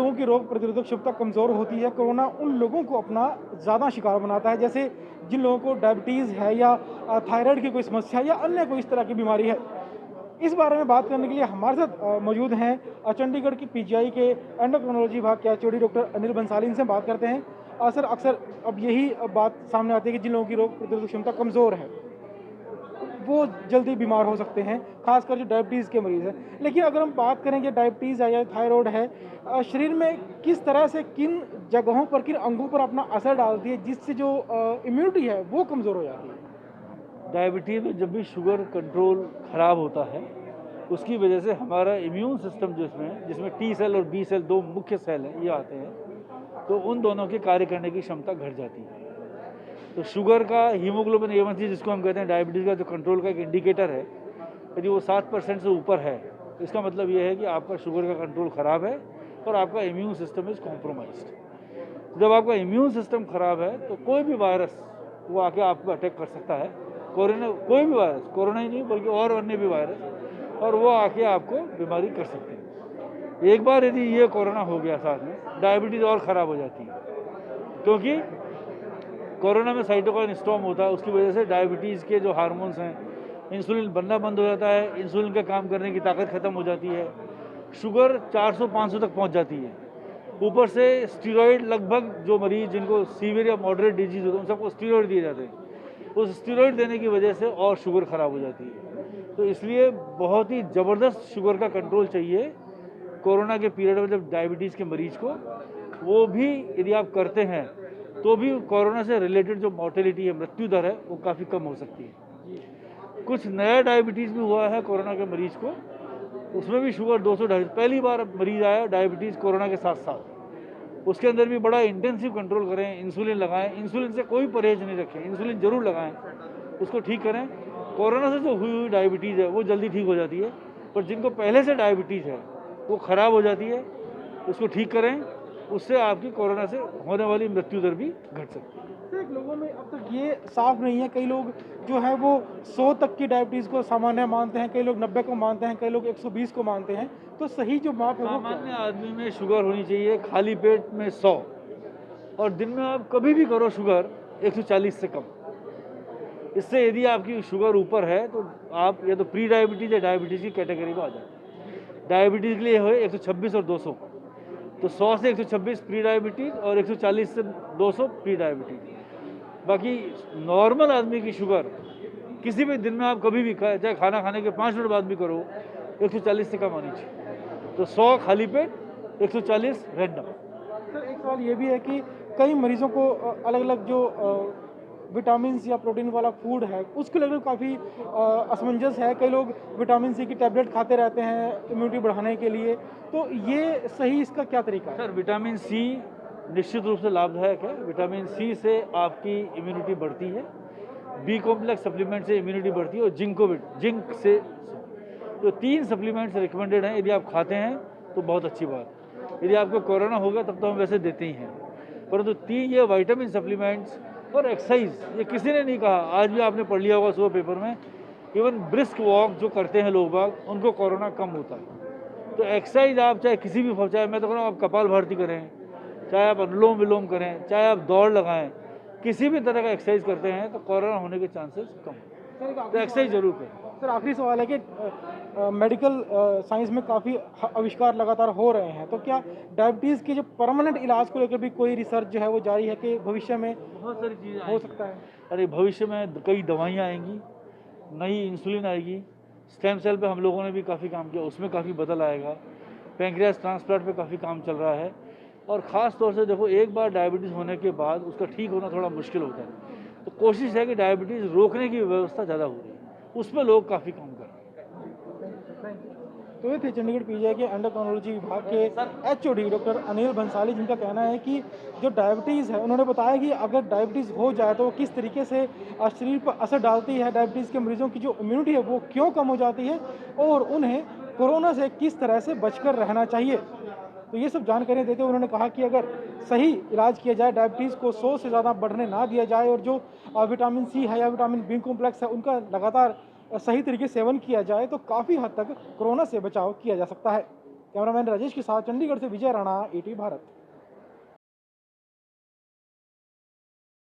लोगों की रोग प्रतिरोधक क्षमता कमज़ोर होती है, कोरोना उन लोगों को अपना ज़्यादा शिकार बनाता है। जैसे जिन लोगों को डायबिटीज़ है या थायराइड की कोई समस्या या अन्य कोई इस तरह की बीमारी है। इस बारे में बात करने के लिए हमारे साथ मौजूद हैं चंडीगढ़ की पीजीआई के एंडोक्राइनोलॉजी विभाग के एचओडी डॉक्टर अनिल बंसाली। इनसे बात करते हैं। सर, अक्सर अब यही बात सामने आती है कि जिन लोगों की रोग प्रतिरोधक क्षमता कमज़ोर है वो जल्दी बीमार हो सकते हैं, खासकर जो डायबिटीज़ के मरीज़ हैं। लेकिन अगर हम बात करें कि डायबिटीज़ है या थायराइड है, शरीर में किस तरह से किन जगहों पर, किन अंगों पर अपना असर डालती है जिससे जो इम्यूनिटी है वो कमज़ोर हो जाती है? डायबिटीज़ में जब भी शुगर कंट्रोल ख़राब होता है, उसकी वजह से हमारा इम्यून सिस्टम जिसमें टी सेल और बी सेल दो मुख्य सेल हैं, ये आते हैं, तो उन दोनों के कार्य करने की क्षमता घट जाती है। तो शुगर का हीमोग्लोबिन A1C जिसको हम कहते हैं डायबिटीज़ का जो कंट्रोल का एक इंडिकेटर है, यदि वो 7% से ऊपर है, तो इसका मतलब ये है कि आपका शुगर का कंट्रोल ख़राब है और आपका इम्यून सिस्टम इज़ कॉम्प्रोमाइज्ड। जब आपका इम्यून सिस्टम ख़राब है तो कोई भी वायरस वो आके आपको अटैक कर सकता है। कोई भी वायरस, कोरोना ही नहीं बल्कि और अन्य भी वायरस, और वो आके आपको बीमारी कर सकते हैं। एक बार यदि ये कोरोना हो गया साथ में, डायबिटीज़ और ख़राब हो जाती है, क्योंकि कोरोना में साइटोकाइन स्टॉर्म होता है। उसकी वजह से डायबिटीज़ के जो हार्मोन्स हैं, इंसुलिन बनना बंद हो जाता है, इंसुलिन का काम करने की ताकत ख़त्म हो जाती है, शुगर 400-500 तक पहुंच जाती है। ऊपर से स्टीरॉयड, लगभग जो मरीज जिनको सीवियर या मॉडरेट डिजीज होते हैं उन सबको स्टीरॉयड दिए जाते हैं। उस स्टीरॉयड देने की वजह से और शुगर ख़राब हो जाती है। तो इसलिए बहुत ही ज़बरदस्त शुगर का कंट्रोल चाहिए कोरोना के पीरियड में। जब डायबिटीज़ के मरीज को वो भी यदि आप करते हैं तो भी कोरोना से रिलेटेड जो मॉर्टेलिटी है, मृत्यु दर है, वो काफ़ी कम हो सकती है। कुछ नया डायबिटीज़ भी हुआ है कोरोना के मरीज को, उसमें भी शुगर 200-250। पहली बार मरीज आया डायबिटीज़ कोरोना के साथ साथ, उसके अंदर भी बड़ा इंटेंसिव कंट्रोल करें, इंसुलिन लगाएं, इंसुलिन से कोई परहेज नहीं रखें, इंसुलिन जरूर लगाएं, उसको ठीक करें। कोरोना से जो हुई डायबिटीज़ है वो जल्दी ठीक हो जाती है, पर जिनको पहले से डायबिटीज़ है वो ख़राब हो जाती है, उसको ठीक करें, उससे आपकी कोरोना से होने वाली मृत्यु दर भी घट सकती है। सिर्फ लोगों में अब तक ये साफ नहीं है, कई लोग जो है वो 100 तक की डायबिटीज़ को सामान्य मानते हैं, कई लोग 90 को मानते हैं, कई लोग 120 को मानते हैं। तो सही जो माप है वो सामान्य आदमी में शुगर होनी चाहिए खाली पेट में 100, और दिन में आप कभी भी करो शुगर 140 से कम। इससे यदि आपकी शुगर ऊपर है तो आप या तो प्री डायबिटीज़ या डायबिटीज़ की कैटेगरी में आ जाते हैं। डायबिटीज़ के लिए हो 126 और 200, तो 100 से 126 प्री डायबिटीज़ और 140 से 200 प्री डायबिटीज़। बाकी नॉर्मल आदमी की शुगर किसी भी दिन में आप कभी भी चाहे खाना खाने के 5 मिनट बाद भी करो, 140 से कम आनी चाहिए। तो 100 खाली पेट, 140 रैंडम। सर, एक सवाल ये भी है कि कई मरीजों को अलग अलग जो विटामिन या प्रोटीन वाला फूड है उसके लेकर काफ़ी असमंजस है। कई लोग विटामिन सी की टैबलेट खाते रहते हैं इम्यूनिटी बढ़ाने के लिए, तो ये सही इसका क्या तरीका है? सर, विटामिन सी निश्चित रूप से लाभदायक है। विटामिन सी से आपकी इम्यूनिटी बढ़ती है, बी कॉम्प्लेक्स सप्लीमेंट से इम्यूनिटी बढ़ती है, और जिंक से। तो 3 सप्लीमेंट्स रिकमेंडेड हैं, यदि आप खाते हैं तो बहुत अच्छी बात है। यदि आपको कोरोना होगा तब तो हम वैसे देते ही हैं, परंतु 3 ये विटामिन सप्लीमेंट्स और एक्सरसाइज, ये किसी ने नहीं कहा, आज भी आपने पढ़ लिया होगा सुबह पेपर में, इवन ब्रिस्क वॉक जो करते हैं लोग बाग, उनको कोरोना कम होता है। तो एक्सरसाइज आप चाहे किसी भी, चाहे मैं तो कह रहा हूँ आप कपाल भारती करें, चाहे आप अनुलोम विलोम करें, चाहे आप दौड़ लगाएं, किसी भी तरह का एक्सरसाइज करते हैं तो कोरोना होने के चांसेस कम हैं। तो एक्सरसाइज जरूर करें। सर, आखिरी सवाल है कि मेडिकल साइंस में काफ़ी आविष्कार लगातार हो रहे हैं, तो क्या डायबिटीज़ के जो परमानेंट इलाज को लेकर भी कोई रिसर्च जो है वो जारी है कि भविष्य में बहुत सारी चीज़ें हो सकता है? अरे भविष्य में कई दवाइयाँ आएंगी, नई इंसुलिन आएगी, स्टेम सेल पे हम लोगों ने भी काफ़ी काम किया, उसमें काफ़ी बदल आएगा, पैंक्रियास ट्रांसप्लांट पे काफ़ी काम चल रहा है। और ख़ास तौर से देखो, एक बार डायबिटीज़ होने के बाद उसका ठीक होना थोड़ा मुश्किल होता है, तो कोशिश है कि डायबिटीज़ रोकने की व्यवस्था ज़्यादा हो रही है, उसमें लोग काफ़ी काम कर रहे हैं। तो ये थे चंडीगढ़ पीजीआई के एंडोक्राइनोलॉजी विभाग के एचओडी डॉक्टर अनिल बंसाली, जिनका कहना है कि जो डायबिटीज़ है, उन्होंने बताया कि अगर डायबिटीज़ हो जाए तो किस तरीके से शरीर पर असर डालती है, डायबिटीज़ के मरीजों की जो इम्यूनिटी है वो क्यों कम हो जाती है, और उन्हें कोरोना से किस तरह से बचकर रहना चाहिए। तो ये सब जानकारियाँ देते हुए उन्होंने कहा कि अगर सही इलाज किया जाए, डायबिटीज़ को 100 से ज़्यादा बढ़ने ना दिया जाए, और जो विटामिन सी है या विटामिन बी कॉम्प्लेक्स है उनका लगातार सही तरीके से सेवन किया जाए, तो काफ़ी हद तक कोरोना से बचाव किया जा सकता है। कैमरामैन राजेश के साथ चंडीगढ़ से विजय राणा, ETV भारत।